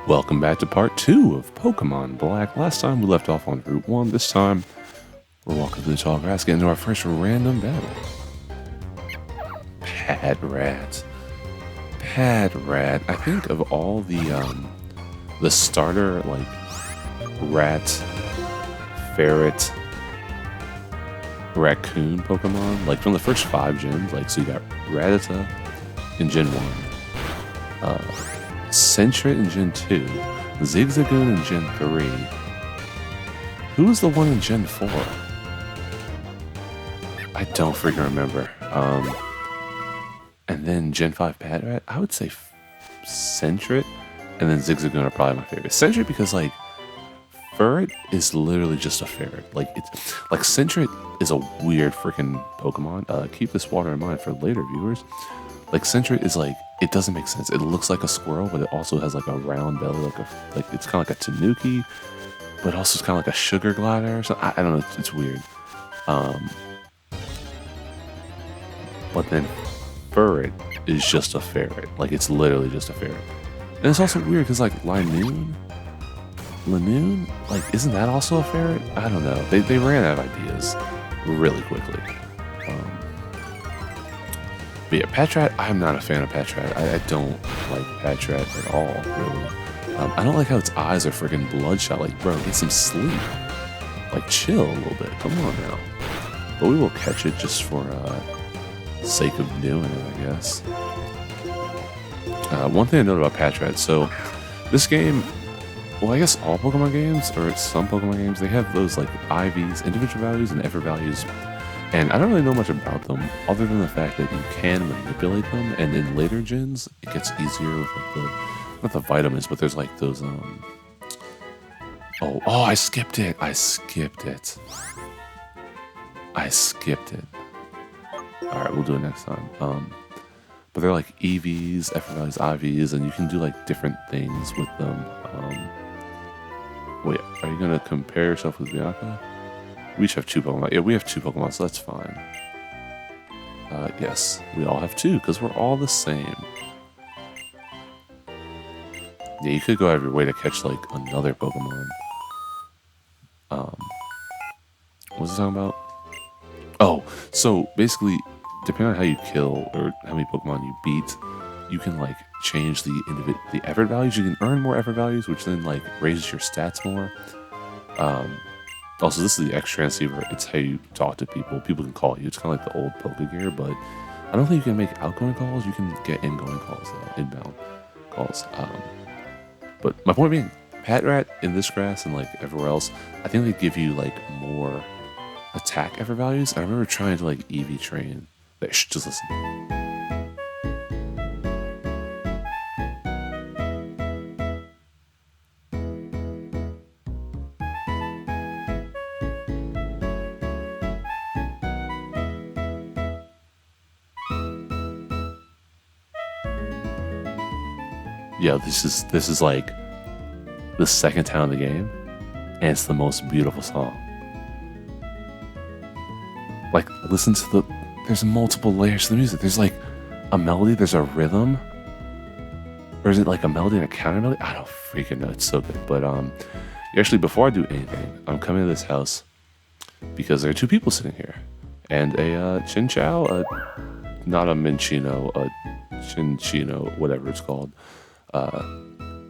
Welcome back to part 2 of Pokemon Black. Last time we left off on Route 1. This time we're walking through the tall grass, getting to our first random battle. Patrat. Patrat. I think of all the starter like rat, ferret, raccoon Pokemon, like from the first 5 gens, like so you got Rattata in Gen 1. Sentret in Gen 2, Zigzagoon in Gen 3. Who was the one in Gen 4? I don't freaking remember. And then Gen 5 Patrat, I would say Sentret, and then Zigzagoon are probably my favorite. Sentret because like Ferret is literally just a ferret. Like it's like Sentret is a weird freaking Pokemon. Keep this water in mind for later viewers. Like Sentret is like, it doesn't make sense. It looks like a squirrel, but it also has like a round belly, like it's kind of like a tanuki, but also it's kind of like a sugar glider or something. I don't know. It's weird. But then Ferret is just a ferret. Like it's literally just a ferret. And it's also weird because like Linoon, like isn't that also a ferret? I don't know. They ran out of ideas really quickly. But yeah, Patrat, I'm not a fan of Patrat. I don't like Patrat at all, really. I don't like how its eyes are freaking bloodshot. Like, bro, get some sleep. Like, chill a little bit. Come on now. But we will catch it just for sake of doing it, I guess. One thing I noted about Patrat, so this game, well, I guess all Pokemon games, or some Pokemon games, they have those like IVs, individual values, and effort values. And I don't really know much about them, other than the fact that you can manipulate them, and in later gens, it gets easier with like not the vitamins, but there's like those, I skipped it. Alright, we'll do it next time. But they're like EVs, effort values, IVs, and you can do like different things with them. Wait, are you gonna compare yourself with Bianca? We each have 2 Pokemon. Yeah, we have 2 Pokemon, so that's fine. Yes, we all have 2, because we're all the same. Yeah, you could go out of your way to catch, like, another Pokemon. What was I talking about? Oh, so, basically, depending on how you kill, or how many Pokemon you beat, you can, like, change the effort values. You can earn more effort values, which then, like, raises your stats more. Also, this is the X transceiver. It's how you talk to people. People can call you. It's kind of like the old Pokegear, but I don't think you can make outgoing calls. You can get ingoing calls, though, inbound calls. But my point being, Patrat in this grass and like everywhere else, I think they give you like more attack effort values. I remember trying to like EV train. Just listen. Yeah, this is like the second town of the game, and it's the most beautiful song. Like, listen to there's multiple layers to the music. There's like a melody, there's a rhythm, or is it like a melody and a counter melody? I don't freaking know. It's so good. But actually, before I do anything, I'm coming to this house because there are 2 people sitting here, and a Chinchou, not a Minchino, a Chinchino, whatever it's called.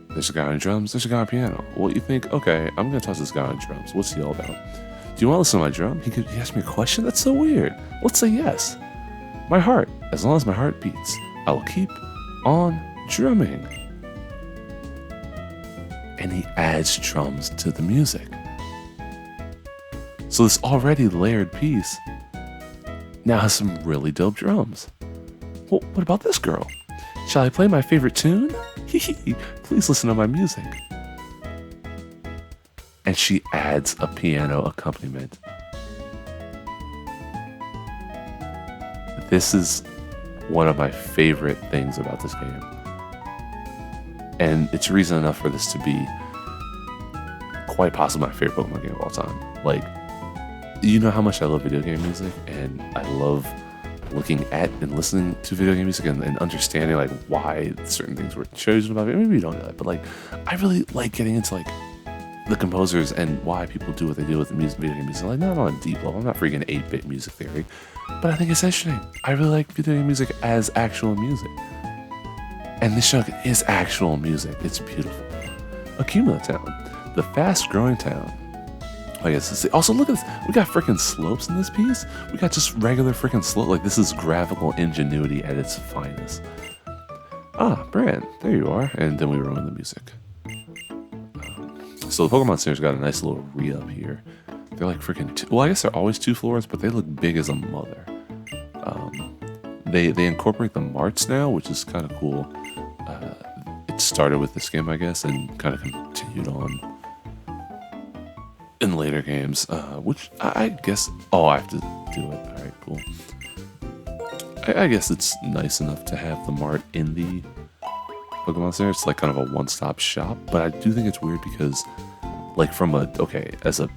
There's a guy on drums, there's a guy on piano. Well, you think, okay, I'm gonna toss this guy on drums. What's he all about? Do you want to listen to my drum? He asked me a question? That's so weird. Let's say yes. My heart, as long as my heart beats, I will keep on drumming. And he adds drums to the music. So this already layered piece now has some really dope drums. Well, what about this girl? Shall I play my favorite tune? Please listen to my music. And she adds a piano accompaniment. This is one of my favorite things about this game. And it's reason enough for this to be quite possibly my favorite Pokemon game of all time. Like, you know how much I love video game music, and I love looking at and listening to video game music and understanding like why certain things were chosen about it. Maybe you don't know that, but like I really like getting into like the composers and why people do what they do with the music, video game music. Like not on a deep level. I'm not freaking 8-bit music theory, but I think it's interesting. I really like video game music as actual music, and this show is actual music. It's beautiful. Accumula Town, the fast-growing town. I guess it's, also look at this. We got freaking slopes in this piece. We got just regular freaking slope. Like this is graphical ingenuity at its finest. Ah, Bran, there you are. And then we ruin the music. So the Pokemon Center's got a nice little re-up here. They're like freaking well, I guess they're always 2 floors, but they look big as a mother. They incorporate the marts now, which is kind of cool. It started with this game, I guess, and kind of continued on in later games, which I guess... Oh, I have to do it. Alright, cool. I guess it's nice enough to have the mart in the Pokemon Center. It's like kind of a one-stop shop, but I do think it's weird because, like, from a... Okay, as a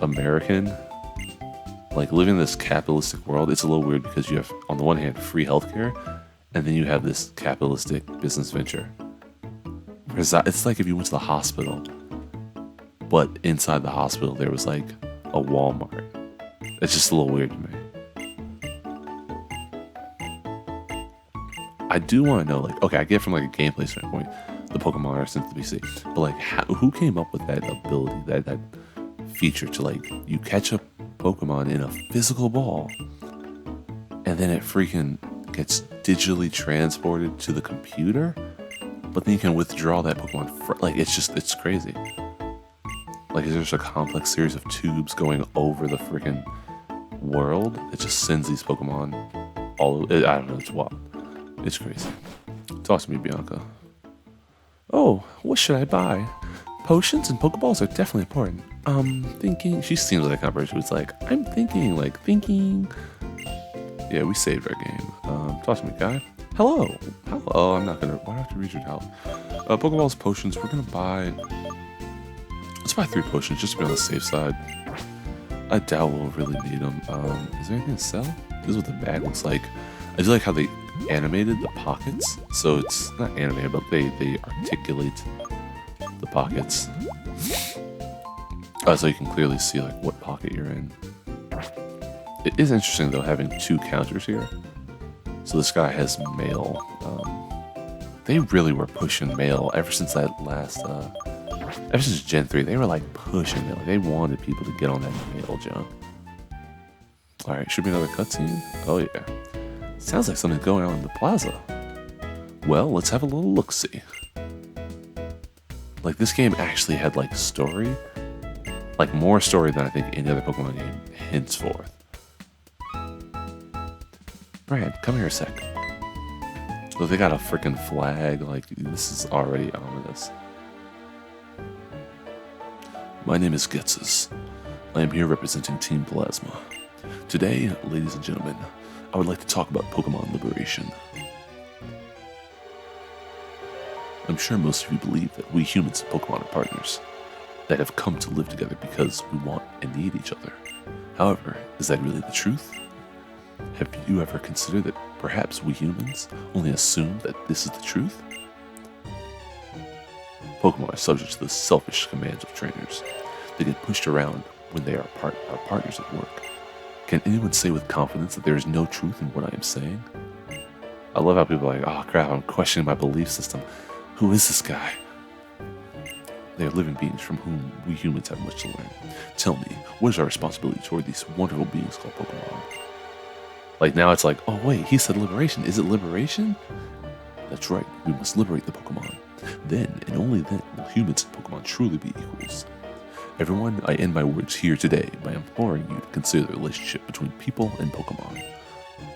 American, like, living in this capitalistic world, it's a little weird because you have, on the one hand, free healthcare, and then you have this capitalistic business venture. Whereas it's like if you went to the hospital, but inside the hospital there was like a Walmart. It's just a little weird to me. I do want to know, like, okay, I get from like a gameplay standpoint, the Pokemon are sent to the BC, but like, who came up with that ability, that feature to like, you catch a Pokemon in a physical ball, and then it freaking gets digitally transported to the computer, but then you can withdraw that Pokemon, like, it's crazy. Like, is there just a complex series of tubes going over the freaking world? It just sends these Pokemon all... I don't know, it's wild. It's crazy. Talk to me, Bianca. Oh, what should I buy? Potions and Pokeballs are definitely important. Thinking... She seems like a kind of person who's like, I'm thinking... Yeah, we saved our game. Talk to me, guy. Hello! Hello, I'm not gonna... Why do I have to read your house? Pokeballs, potions, we're gonna buy... Let's buy 3 potions just to be on the safe side. I doubt we'll really need them. Is there anything to sell? This is what the bag looks like. I do like how they animated the pockets. So it's not animated, but they articulate the pockets. So you can clearly see like what pocket you're in. It is interesting though having 2 counters here. So this guy has mail. They really were pushing mail ever since that last... Ever since Gen 3, they were like pushing it. Like, they wanted people to get on that mail jump. Alright, should be another cutscene. Oh yeah. Sounds like something's going on in the plaza. Well, let's have a little look-see. Like, this game actually had like story. Like, more story than I think any other Pokemon game henceforth. Brad, come here a sec. Oh, they got a freaking flag. Like, this is already ominous. My name is Ghetsis. I am here representing Team Plasma. Today, ladies and gentlemen, I would like to talk about Pokemon Liberation. I'm sure most of you believe that we humans and Pokemon are partners, that have come to live together because we want and need each other. However, is that really the truth? Have you ever considered that perhaps we humans only assume that this is the truth? Pokemon are subject to the selfish commands of trainers. They get pushed around when they are partners at work. Can anyone say with confidence that there is no truth in what I am saying? I love how people are like, oh crap, I'm questioning my belief system. Who is this guy? They are living beings from whom we humans have much to learn. Tell me, what is our responsibility toward these wonderful beings called Pokemon? Like, now it's like, oh wait, he said liberation. Is it liberation? That's right, we must liberate the Pokemon. Then, and only then, will humans and Pokemon truly be equals. Everyone, I end my words here today by imploring you to consider the relationship between people and Pokemon,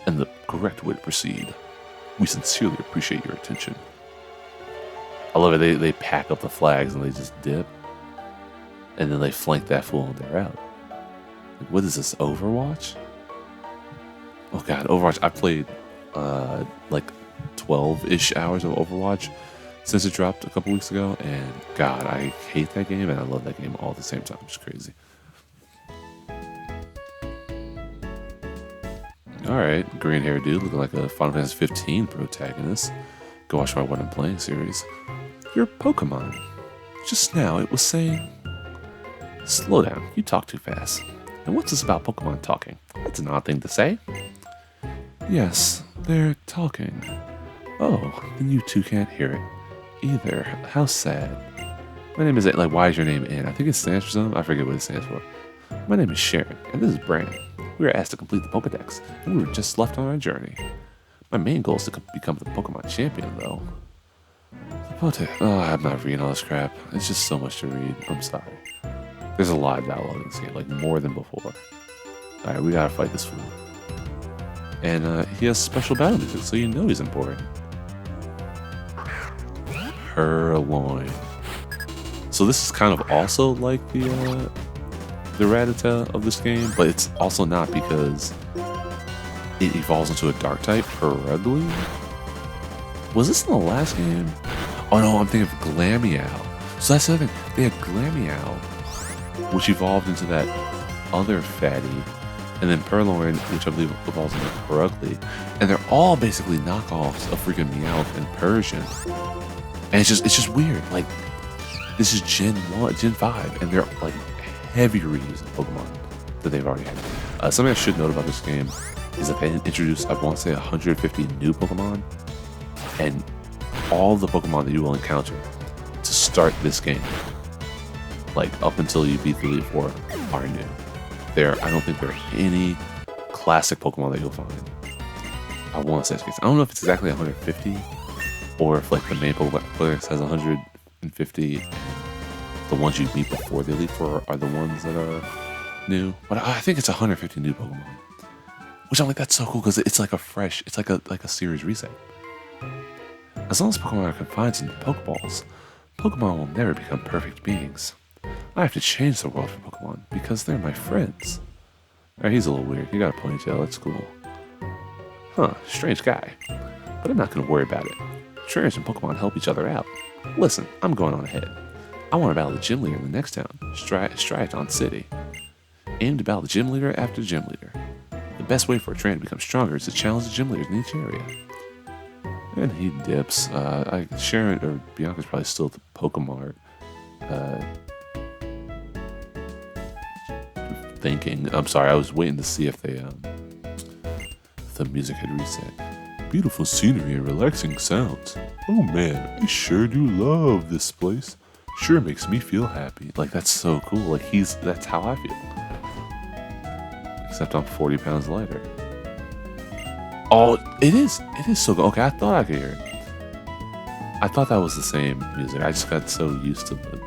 and the correct way to proceed. We sincerely appreciate your attention. I love it, they pack up the flags and they just dip, and then they flank that fool and they're out. Like, what is this, Overwatch? Oh god, Overwatch, I played, like 12-ish hours of Overwatch since it dropped a couple weeks ago, and god, I hate that game and I love that game all at the same time. It's crazy. Alright, green haired dude looking like a Final Fantasy 15 protagonist. Go watch my What I'm Playing series. Your Pokemon. Just now it was saying, slow down, you talk too fast. And what's this about Pokemon talking? That's an odd thing to say. Yes, they're talking. Oh, then you two can't hear it either. How sad. My name is, like, why is your name in? I think it stands for something. I forget what it stands for. My name is Sharon, and this is Brandon. We were asked to complete the Pokedex, and we were just left on our journey. My main goal is to become the Pokemon champion, though. I'm not reading all this crap. It's just so much to read. I'm sorry. There's a lot of dialogue in this game, like more than before. Alright, we gotta fight this fool. And he has special battle music, so you know he's important. Purloin. So this is kind of also like the Rattata of this game, but it's also not because it evolves into a dark type, Purugly. Was this in the last game? Oh no, I'm thinking of Glameow. So that's the other thing. They had Glameow, which evolved into that other fatty, and then Purloin, which I believe evolves into Purugly, and they're all basically knockoffs of freaking Meowth and Persian. And it's just weird. Like, this is Gen 1, Gen 5, and they're like heavy reuse of Pokemon that they've already had. Something I should note about this game is that they introduced, I want to say, 150 new Pokemon, and all the Pokemon that you will encounter to start this game, like up until you beat the Elite Four, are new. I don't think there are any classic Pokemon that you'll find. I want to say it's case. I don't know if it's exactly 150, or if like the main Pokemon player says 150. The ones you meet before the Elite Four are the ones that are new. But I think it's 150 new Pokemon, which I'm like, that's so cool because it's like it's like a series reset. As long as Pokemon are confined to Pokeballs, Pokemon will never become perfect beings. I have to change the world for Pokemon because they're my friends. Alright, he's a little weird. He got a ponytail, that's cool. Huh, strange guy. But I'm not going to worry about it. Trainers and Pokemon help each other out. Listen, I'm going on ahead. I want to battle the gym leader in the next town, Striaton City. Aim to battle the gym leader after gym leader. The best way for a trainer to become stronger is to challenge the gym leaders in each area. And he dips. Sharon or Bianca's probably still at the Pokemart. Thinking. I'm sorry, I was waiting to see if the music had reset. Beautiful scenery and relaxing sounds. Oh man, I sure do love this place. Sure makes me feel happy. Like, that's so cool. Like, that's how I feel. Except I'm 40 pounds lighter. Oh, it is so good. Okay, I thought I could hear it. I thought that was the same music. I just got so used to the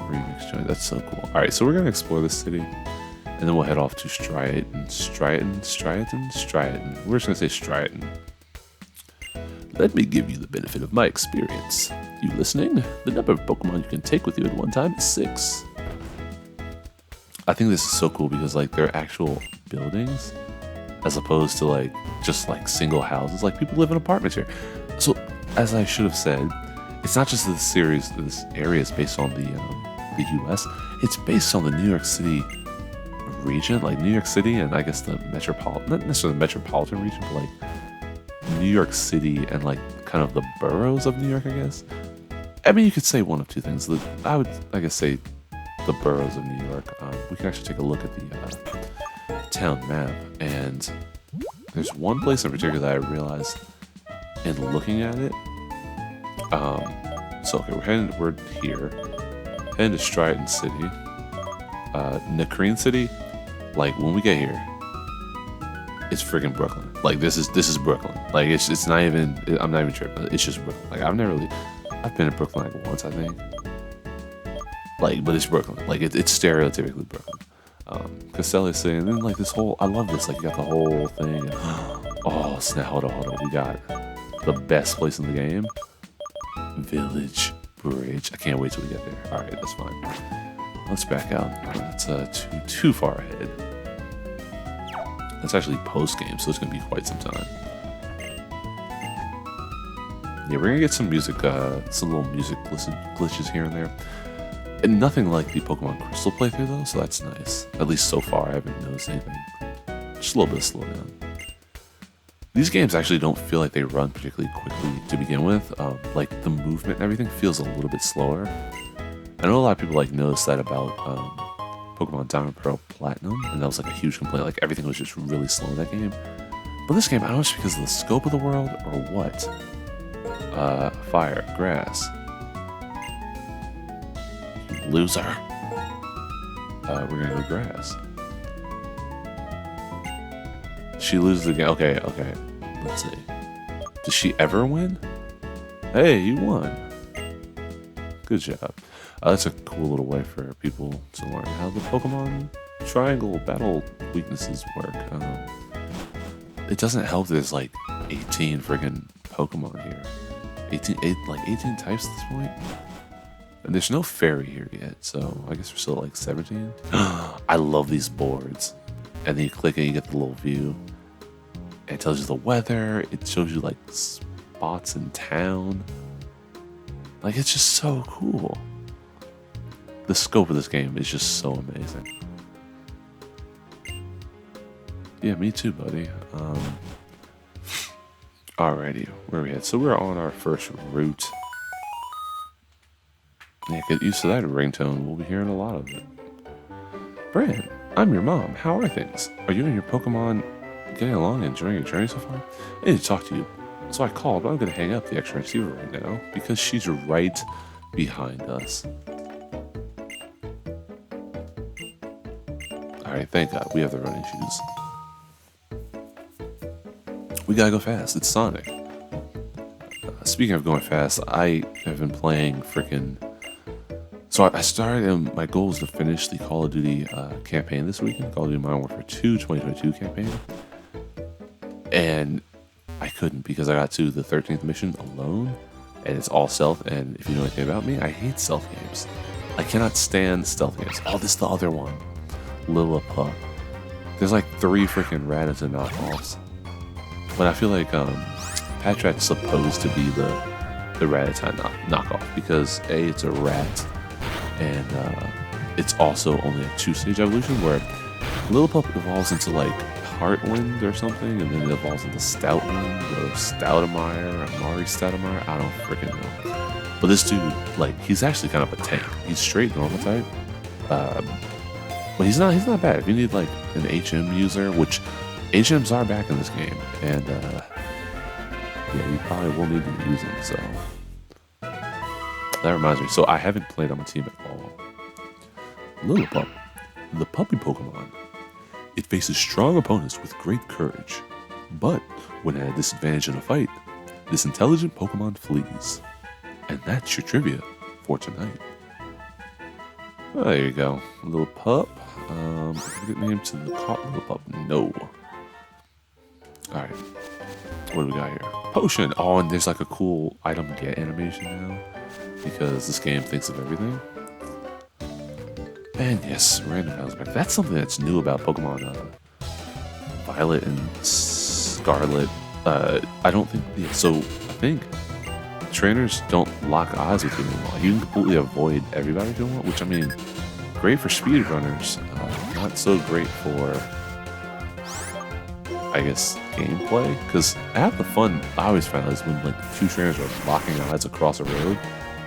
remix joint. That's so cool. Alright, so we're going to explore this city, and then we'll head off to Striaton. We're just going to say Striaton. Let me give you the benefit of my experience. You listening? The number of Pokemon you can take with you at one time is 6. I think this is so cool because, like, they're actual buildings as opposed to, like, just, like, single houses. Like, people live in apartments here. So, as I should have said, it's not just this area is based on the U.S. It's based on the New York City region, like New York City and I guess the not necessarily the metropolitan region, but, like, New York City and, like, kind of the boroughs of New York, I guess. I mean, you could say one of two things. I would, I guess, say the boroughs of New York. We can actually take a look at the town map, and there's one place in particular that I realized in looking at it. So okay, we're here, heading to Striaton City, Nacrene City. Like, when we get here, it's freaking Brooklyn. Like, this is Brooklyn. Like, it's not even. I'm not even tripping. It's just Brooklyn. Like, I've been in Brooklyn like once, I think. Like, but it's Brooklyn. Like, it's stereotypically Brooklyn. Castelli City, and then, like, this whole. I love this. Like, you got the whole thing. Oh snap! Hold on. We got the best place in the game. Village Bridge. I can't wait till we get there. All right, that's fine. Let's back out. That's too far ahead. That's actually post-game, so it's going to be quite some time. Yeah, we're going to get some music, some little music glitches here and there. And nothing like the Pokemon Crystal playthrough, though, so that's nice. At least so far, I haven't noticed anything just a little bit of slowdown. These games actually don't feel like they run particularly quickly to begin with. Like the movement and everything feels a little bit slower. I know a lot of people like noticed that about Pokemon Diamond, Pearl, Platinum, and that was like a huge complaint. Like everything was just really slow in that game. But this game, I don't know if it's because of the scope of the world or what. Fire, grass. You loser. We're gonna go grass. She loses again. Okay. Let's see. Does she ever win? Hey, you won. Good job. That's a cool little way for people to learn how the Pokemon Triangle battle weaknesses work. It doesn't help that there's like 18 friggin' Pokemon here. 18 types at this point. And there's no fairy here yet, so I guess we're still at like 17. I love these boards. And then you click it, you get the little view. It tells you the weather. It shows you like spots in town. Like, it's just so cool. The scope of this game is just so amazing. Yeah, me too, buddy. Alrighty, where are we at? So we're on our first route. Yeah, get used to that ringtone. We'll be hearing a lot of it. Bran, I'm your mom. How are things? Are you and your Pokemon getting along and enjoying your journey so far? I need to talk to you. So I called, but I'm going to hang up the extra receiver right now because she's right behind us. Alright, thank God we have the running shoes. We gotta go fast. It's Sonic. Speaking of going fast, I have been playing freaking. So I started, and my goal is to finish the Call of Duty campaign this weekend, Call of Duty Modern Warfare 2 2022 campaign. And I couldn't because I got to the 13th mission alone, and it's all stealth. And if you know anything about me, I hate stealth games. I cannot stand stealth games. Oh, this is the other one. Lillipup. There's like 3 freaking Rattata knockoffs. But I feel like Patrat's supposed to be the Rattata knockoff because A, it's a rat, and it's also only a 2-stage evolution where Lillipup evolves into like Heartwind or something, and then it evolves into Stoutland or Stoudemire or Mari Stoudemire. I don't freaking know. But this dude, like, he's actually kind of a tank. He's straight normal type. But he's not bad. If you need like an HM user, which HMs are back in this game, and yeah, you probably will need to use them. So that reminds me. So I haven't played on my team at all. Lillipup, the puppy Pokemon. It faces strong opponents with great courage, but when at a disadvantage in a fight, this intelligent Pokemon flees. And that's your trivia for tonight. Oh, there you go, Lillipup. Get named to the caught Lillipup. No. Alright. What do we got here? Potion! Oh, and there's like a cool item get animation now. Because this game thinks of everything. And yes, random battles back. That's something that's new about Pokemon Violet and Scarlet. I don't think... Yeah, so, I think trainers don't lock eyes with you anymore. You can completely avoid everybody if you want, which, I mean, great for speedrunners. Not so great for... I guess, gameplay, because half the fun I always found is when like 2 trainers are locking eyes across a road.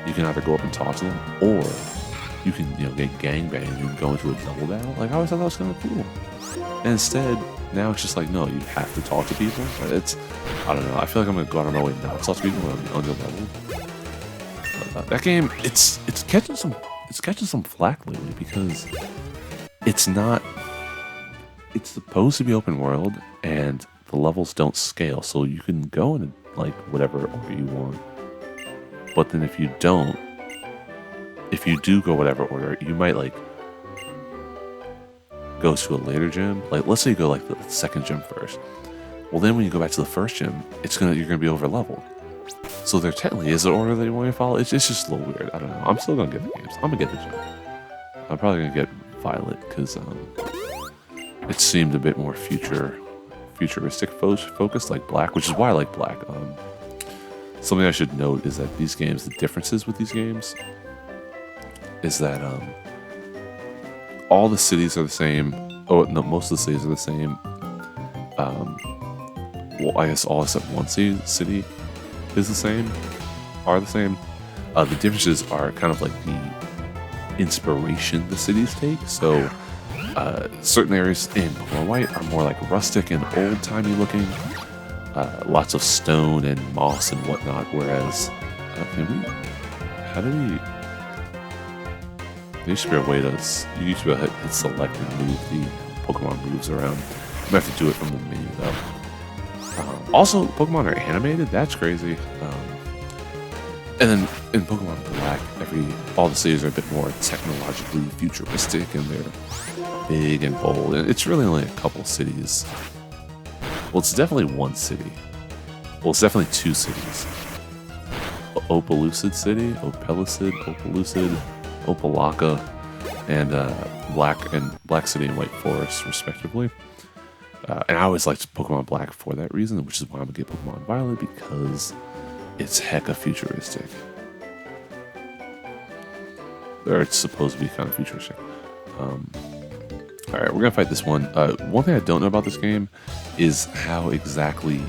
You can either go up and talk to them, or you can, you know, get gangbanged and go into a double battle. Like, I always thought that was kind of cool. And instead, now it's just like, no, you have to talk to people. It's, I don't know. I feel like I'm gonna go out of my way not to talk to people when I'm under leveled. That game, it's catching some flack lately because it's not. It's supposed to be open world, and the levels don't scale, so you can go in like whatever order you want. But then if you do go whatever order, you might like go to a later gym. Like, let's say you go like the second gym first. Well, then when you go back to the first gym, you're gonna be over leveled. So there technically is an order that you want to follow. It's just a little weird. I don't know. I'm still gonna get the games. I'm gonna get the gym. I'm probably gonna get Violet because it seemed a bit more futuristic focused, like Black, which is why I like Black. Something I should note is that these games, the differences with these games, is that all the cities are the same. Oh no, most of the cities are the same. Well, I guess all except one city is the same, are the same. The differences are kind of like the inspiration the cities take. So certain areas in Pokemon White are more like rustic and old-timey looking, lots of stone and moss and whatnot. Whereas, how do we? There used to be a way to. You used to be able to hit select and move the Pokemon moves around. You might have to do it from the menu though. Also, Pokemon are animated. That's crazy. And then in Pokemon Black, all the cities are a bit more technologically futuristic, and they're big and bold. And it's really only a couple cities. Well, it's definitely one city. Well, it's definitely two cities. Opelucid City, Opelucid, Opalaka, and Black City and White Forest, respectively. And I always liked Pokemon Black for that reason, which is why I'm gonna get Pokemon Violet, because it's hecka futuristic. Or it's supposed to be kind of futuristic. Alright, we're gonna fight this one. One thing I don't know about this game is how exactly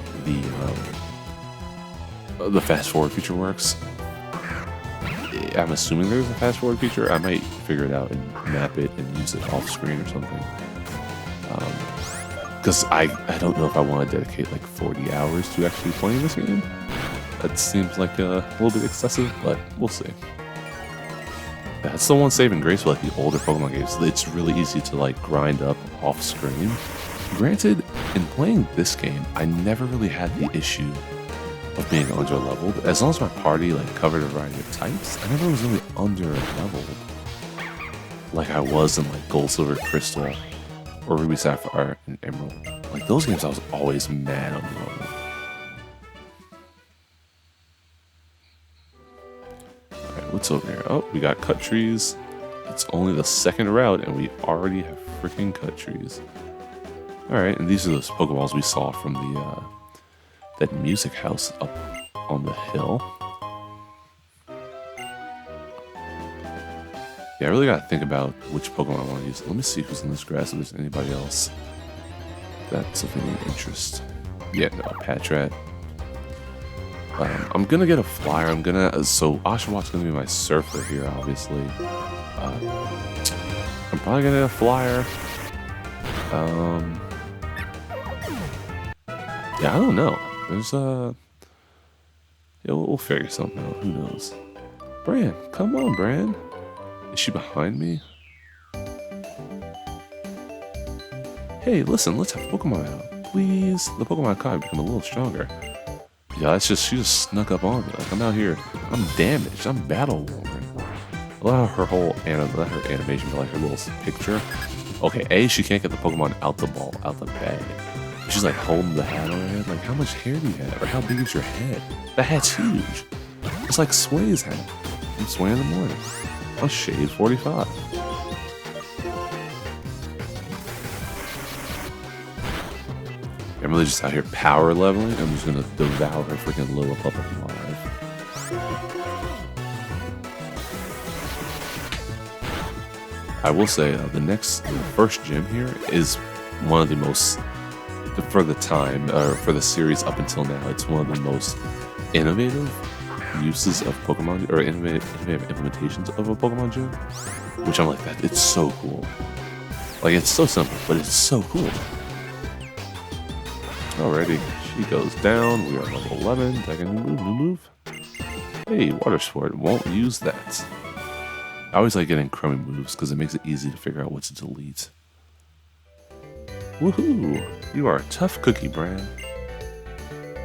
the fast forward feature works. I'm assuming there's a fast forward feature. I might figure it out and map it and use it off screen or something. Because I don't know if I want to dedicate like 40 hours to actually playing this game. That seems like a little bit excessive, but we'll see. That's the one saving grace with like the older Pokemon games. It's really easy to like grind up off screen. Granted, in playing this game, I never really had the issue of being under leveled. As long as my party like covered a variety of types, I never was really under leveled like I was in like Gold, Silver, Crystal, or Ruby, Sapphire, and Emerald. Like those games, I was always mad under leveled. Alright, what's over here? Oh, we got cut trees. It's only the second route, and we already have freaking cut trees. Alright, and these are those Pokeballs we saw from the that music house up on the hill. Yeah, I really gotta think about which Pokemon I want to use. Let me see who's in this grass, if there's anybody else that's of any interest. Yeah, no, Patrat. I'm gonna get a flyer. So Oshawott gonna be my surfer here, obviously. I'm probably gonna get a flyer. Yeah, I don't know. There's yeah, we'll figure something out. Who knows? Bran, come on, Bran. Is she behind me? Hey, listen, let's have Pokemon out. Please. The Pokemon caught become a little stronger. Yeah, she just snuck up on me. Like, I'm out here. I'm damaged. I'm battle worn. I love her whole animation, like her little picture. Okay, she can't get the Pokemon out the bag. She's like holding the hat on her head. Like, how much hair do you have? Or how big is your head? That hat's huge. It's like Sway's hat. I'm Sway in the morning. I'll shave 45. I'm really just out here power leveling. I'm just gonna devour her freaking Lillipup alive. I will say the first gym here is one of the most, for the time, or for the series up until now, it's one of the most innovative uses of Pokemon, or innovative implementations of a Pokemon gym, which I'm like, that it's so cool. Like, it's so simple, but it's so cool. Alrighty, she goes down. We are level 11. Second new move. Hey, Water Sport, won't use that. I always like getting crummy moves because it makes it easy to figure out what to delete. Woohoo! You are a tough cookie, Bran.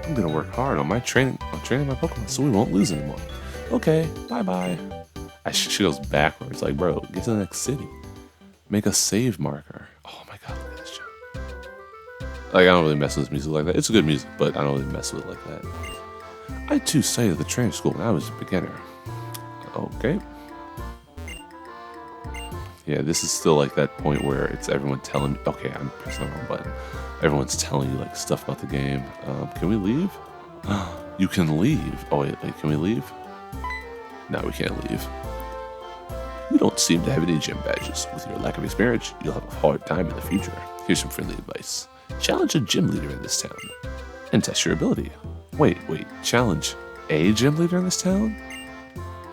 I'm gonna work hard on my training my Pokemon so we won't lose anymore. Okay, bye-bye. She goes backwards, like, bro, get to the next city. Make a save marker. Oh my god, look at this show. Like, I don't really mess with music like that. It's good music, but I don't really mess with it like that. I too studied at the training school when I was a beginner. Okay. Yeah, this is still like that point where it's everyone telling me, okay, I'm pressing the wrong button. Everyone's telling you like stuff about the game. Can we leave? You can leave. Oh wait, can we leave? No, we can't leave. You don't seem to have any gym badges. With your lack of experience, you'll have a hard time in the future. Here's some friendly advice. Challenge a gym leader in this town and test your ability. Wait, challenge a gym leader in this town?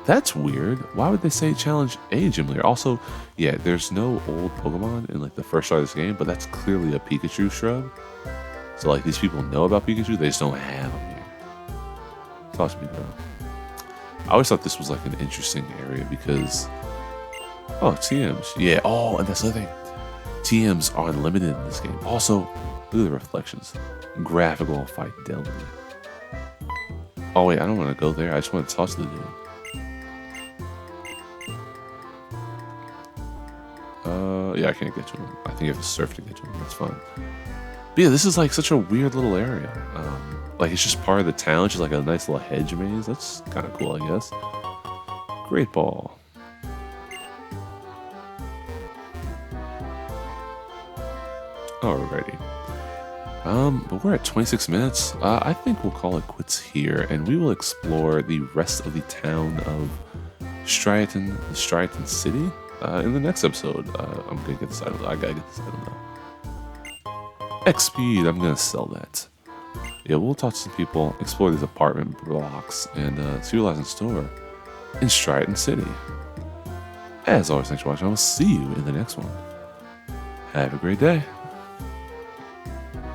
That's weird. Why would they say challenge a gym leader? Also, yeah, there's no old Pokemon in like the first start of this game, but that's clearly a Pikachu shrub. So like these people know about Pikachu, they just don't have them here. Talk to me, bro. I always thought this was like an interesting area because, oh, TMs. Yeah, oh, and that's the other thing. TMs are unlimited in this game. Also, look at the reflections. Graphical fidelity. Oh wait, I don't want to go there. I just want to talk to the dude. Yeah, I can't get to him. I think you have to surf to get to him. That's fine. But yeah, this is like such a weird little area. Like it's just part of the town, just like a nice little hedge maze. That's kind of cool, I guess. Great ball. Alrighty. But we're at 26 minutes. I think we'll call it quits here, and we will explore the rest of the town of Striaton, the Striaton City, in the next episode. I'm gonna get this item. I gotta get this item now. X speed. I'm gonna sell that. Yeah, we'll talk to some people, explore these apartment blocks, and see what's in store in Striaton City. As always, thanks for watching. I will see you in the next one. Have a great day.